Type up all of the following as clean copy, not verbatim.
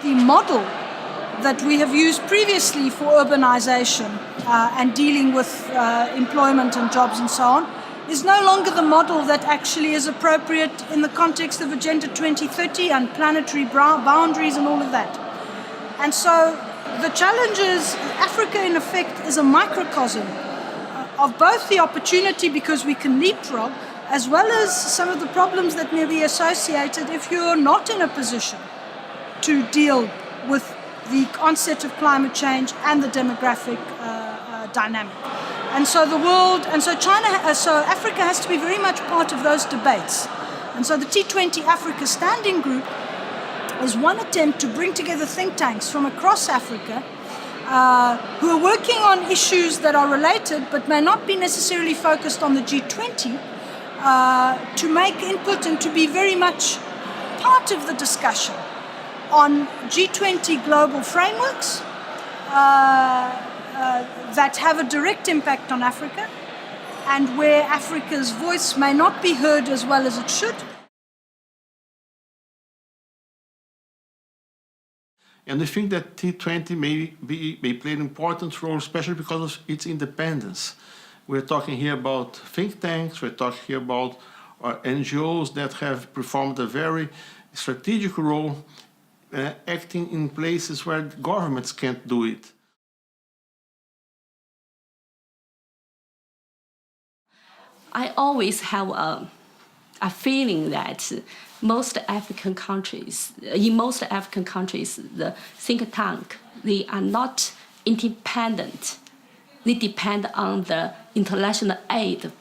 the model that we have used previously for urbanization and dealing with employment and jobs and so on is no longer the model that actually is appropriate in the context of Agenda 2030 and planetary boundaries and all of that. And so the challenge is Africa, in effect, is a microcosm of both the opportunity because we can leapfrog, as well as some of the problems that may be associated if you're not in a position to deal with the onset of climate change and the demographic dynamic. And so so Africa has to be very much part of those debates. And so the T20 Africa Standing Group is one attempt to bring together think tanks from across Africa who are working on issues that are related but may not be necessarily focused on the G20 to make input and to be very much part of the discussion on G20 global frameworks that have a direct impact on Africa and where Africa's voice may not be heard as well as it should. And I think that T20 may play an important role, especially because of its independence. We're talking here about think tanks, we're talking here about NGOs that have performed a very strategic role acting in places where governments can't do it. I always have a feeling that in most African countries, the think tank, they are not independent. They depend on the international aid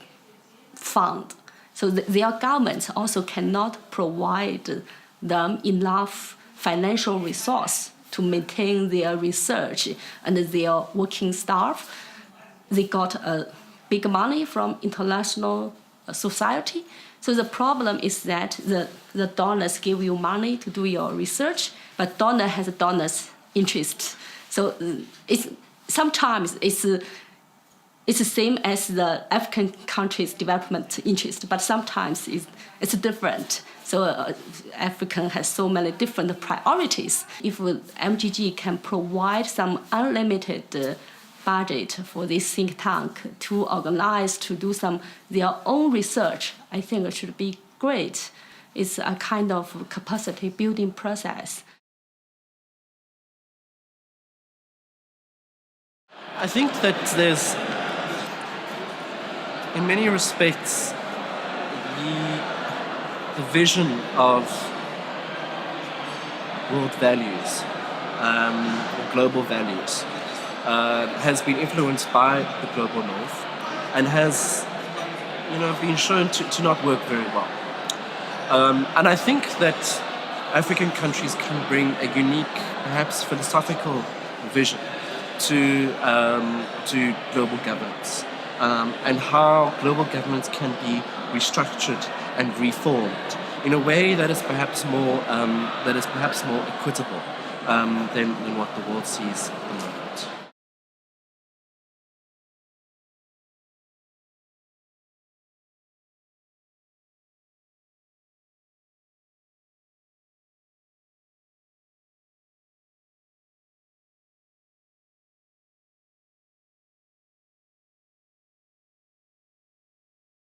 fund. So their governments also cannot provide them enough financial resource to maintain their research and their working staff. They got big money from international society. So the problem is that the donors give you money to do your research, but donor has a donor's interest. So sometimes it's the same as the African country's development interest, but sometimes it's different. So Africa has so many different priorities. If MGG can provide some unlimited budget for this think tank to organize, to do their own research, I think it should be great. It's a kind of capacity building process. I think that there's, in many respects, the vision of world values, or global values, has been influenced by the global north and has, been shown to not work very well. And I think that African countries can bring a unique, perhaps philosophical vision to global governance, and how global governance can be restructured and reformed in a way that is perhaps more equitable than what the world sees at the moment.